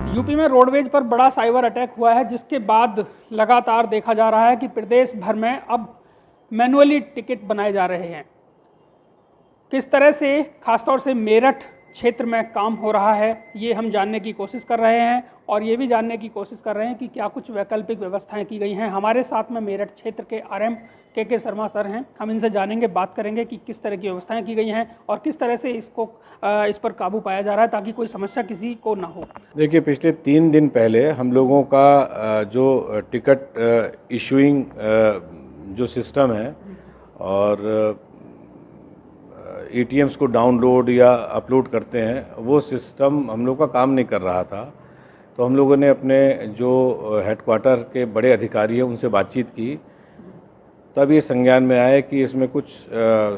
UP में roadways पर बड़ा साइबर अटैक हुआ है, जिसके बाद लगातार देखा जा रहा है कि प्रदेश भर में अब मैनुअली टिकट बनाए जा रहे हैं। किस तरह से खासतौर से मेरठ क्षेत्र में काम हो रहा है, ये हम जानने की कोशिश कर रहे हैं और ये भी जानने की कोशिश कर रहे हैं कि क्या कुछ वैकल्पिक व्यवस्थाएं की गई हैं। हमारे साथ में मेरठ क्षेत्र के आरएम के शर्मा सर हैं। हम इनसे जानेंगे, बात करेंगे कि किस तरह की व्यवस्थाएं की गई हैं और किस तरह से इस पर काबू पाया जा रहा है ताकि कोई समस्या किसी को ना हो। देखिए, पिछले 3 दिन पहले हम लोगों का जो टिकट इशूइंग जो सिस्टम है और एटीएम्स को डाउनलोड या अपलोड करते हैं, वो सिस्टम हम लोग का काम नहीं कर रहा था। तो हम लोगों ने अपने जो हेडक्वार्टर के बड़े अधिकारी हैं उनसे बातचीत की, तब ये संज्ञान में आया कि इसमें कुछ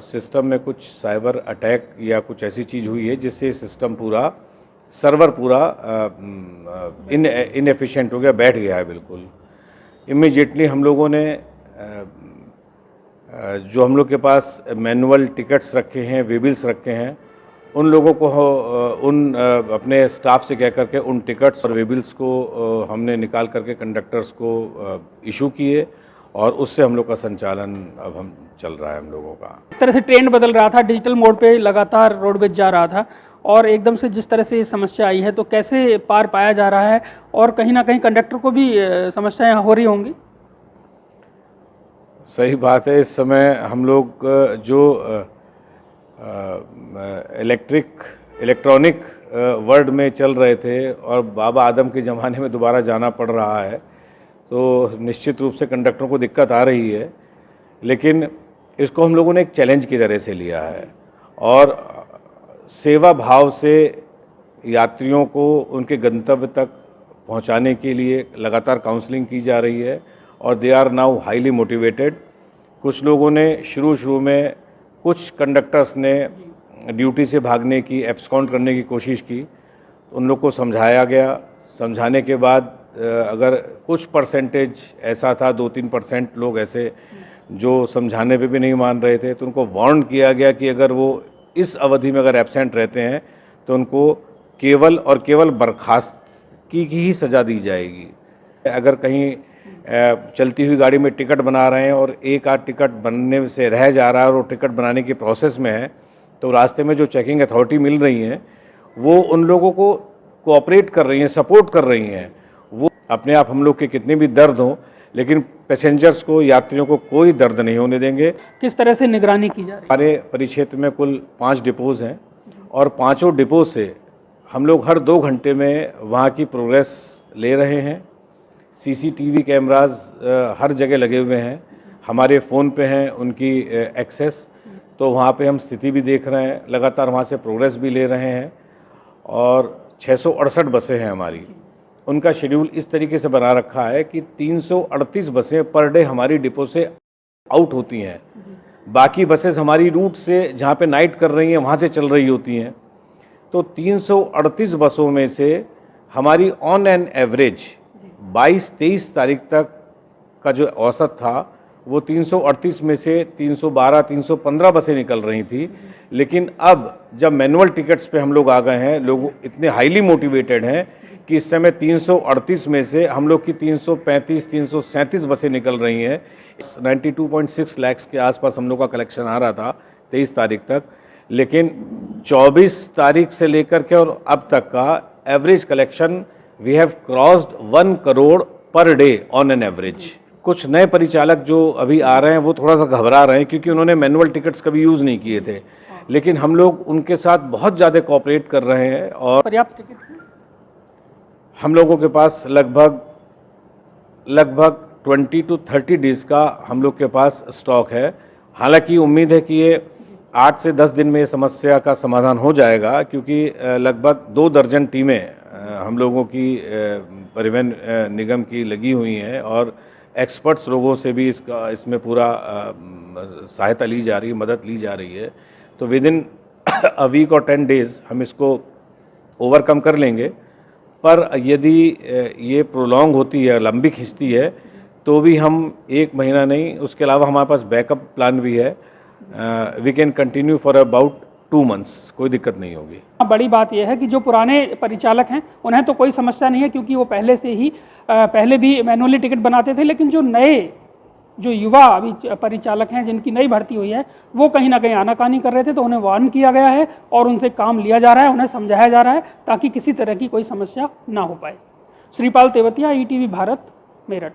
सिस्टम में कुछ साइबर अटैक या कुछ ऐसी चीज़ हुई है जिससे सिस्टम सर्वर पूरा इनएफिशिएंट हो गया, बैठ गया है बिल्कुल। इमीडिएटली हम लोगों ने जो हम लोग के पास मैनुअल टिकट्स रखे हैं, वेबिल्स रखे हैं, उन लोगों को अपने स्टाफ से कह करके उन टिकट्स और वेबिल्स को हमने निकाल करके कंडक्टर्स को इशू किए और उससे हम लोग का संचालन अब हम चल रहा है हम लोगों का। इस तरह से ट्रेंड बदल रहा था, डिजिटल मोड पे लगातार रोडवेज जा रहा था और एकदम से जिस तरह से ये समस्या आई है, तो कैसे पार पाया जा रहा है और कहीं ना कहीं कंडक्टर को भी समस्याएं हो रही होंगी। सही बात है। इस समय हम लोग जो इलेक्ट्रॉनिक वर्ल्ड में चल रहे थे और बाबा आदम के ज़माने में दोबारा जाना पड़ रहा है, तो निश्चित रूप से कंडक्टरों को दिक्कत आ रही है, लेकिन इसको हम लोगों ने एक चैलेंज की तरह से लिया है और सेवा भाव से यात्रियों को उनके गंतव्य तक पहुंचाने के लिए लगातार काउंसलिंग की जा रही है और they are now highly motivated. कुछ लोगों ने शुरू में, कुछ कंडक्टर्स ने ड्यूटी से भागने की, एब्सकॉन्ड करने की कोशिश की, उन लोग को समझाया गया। समझाने के बाद अगर कुछ परसेंटेज ऐसा था, 2-3% लोग ऐसे जो समझाने पे भी नहीं मान रहे थे, तो उनको वार्न किया गया कि अगर वो इस अवधि में अगर एब्सेंट रहते हैं तो उनको केवल और केवल बर्खास्तगी की ही सज़ा दी जाएगी। अगर कहीं चलती हुई गाड़ी में टिकट बना रहे हैं और एक आध टिकट बनने से रह जा रहा है और वो टिकट बनाने की प्रोसेस में है, तो रास्ते में जो चेकिंग अथॉरिटी मिल रही हैं वो उन लोगों को कोऑपरेट कर रही हैं, सपोर्ट कर रही हैं। वो अपने आप हम लोग के कितने भी दर्द हों, लेकिन पैसेंजर्स को, यात्रियों को कोई दर्द नहीं होने देंगे। किस तरह से निगरानी की जा रही है? हमारे परिक्षेत्र में कुल 5 डिपोज़ हैं और पाँचों डिपो से हम लोग हर 2 घंटे में वहाँ की प्रोग्रेस ले रहे हैं। सीसीटीवी कैमराज हर जगह लगे हुए हैं, हमारे फ़ोन पे हैं उनकी एक्सेस, तो वहाँ पे हम स्थिति भी देख रहे हैं, लगातार वहाँ से प्रोग्रेस भी ले रहे हैं। और 668 बसें हैं हमारी, उनका शेड्यूल इस तरीके से बना रखा है कि 338 बसें पर डे हमारी डिपो से आउट होती हैं। बाकी बसेस हमारी रूट से जहाँ पे नाइट कर रही हैं वहाँ से चल रही होती हैं। तो 338 बसों में से हमारी ऑन एन एवरेज 22-23 तारीख तक का जो औसत था वो 338 में से 312-315 बसें निकल रही थी। लेकिन अब जब मैनुअल टिकट्स पे हम लोग आ गए हैं, लोग इतने हाईली मोटिवेटेड हैं कि इस समय 338 में से हम लोग की 335-337 बसें निकल रही हैं। 92.6 लाख के आसपास हम लोग का कलेक्शन आ रहा था 23 तारीख तक, लेकिन 24 तारीख से लेकर के और अब तक का average collection we have crossed 1 crore per day on an average. कुछ नए परिचालक जो अभी आ रहे हैं वो थोड़ा सा घबरा रहे हैं क्योंकि उन्होंने मैनुअल टिकट्स कभी यूज़ नहीं किए थे, लेकिन हम लोग उनके साथ बहुत ज़्यादा कोऑपरेट कर रहे हैं और पर्याप्त टिकट हम लोगों के पास लगभग 20 to 30 डेज़ का हम लोग के पास स्टॉक है। हालांकि उम्मीद है कि ये 8 से 10 दिन में समस्या का समाधान हो जाएगा, क्योंकि लगभग 2 दर्जन टीमें हम लोगों की परिवहन निगम की लगी हुई हैं और एक्सपर्ट्स लोगों से भी इसमें पूरा सहायता ली जा रही है, मदद ली जा रही है। तो विद इन अ वीक और 10 डेज़ हम इसको ओवरकम कर लेंगे। पर यदि ये प्रोलॉन्ग होती है, लंबी खिंचती है, तो भी हम 1 महीना नहीं, उसके अलावा हमारे पास बैकअप प्लान भी है। We can continue for about 2 months, कोई दिक्कत नहीं होगी। बड़ी बात यह है कि जो पुराने परिचालक हैं उन्हें तो कोई समस्या नहीं है, क्योंकि वो पहले से ही पहले भी मैनुअली टिकट बनाते थे, लेकिन जो नए जो युवा अभी परिचालक हैं जिनकी नई भर्ती हुई है वो कहीं ना कहीं आनाकानी कर रहे थे, तो उन्हें वार्न किया गया है और उनसे काम लिया जा रहा है, उन्हें समझाया जा रहा है ताकि किसी तरह की कोई समस्या ना हो पाए। श्रीपाल तेवतिया, ईटीवी भारत, मेरठ।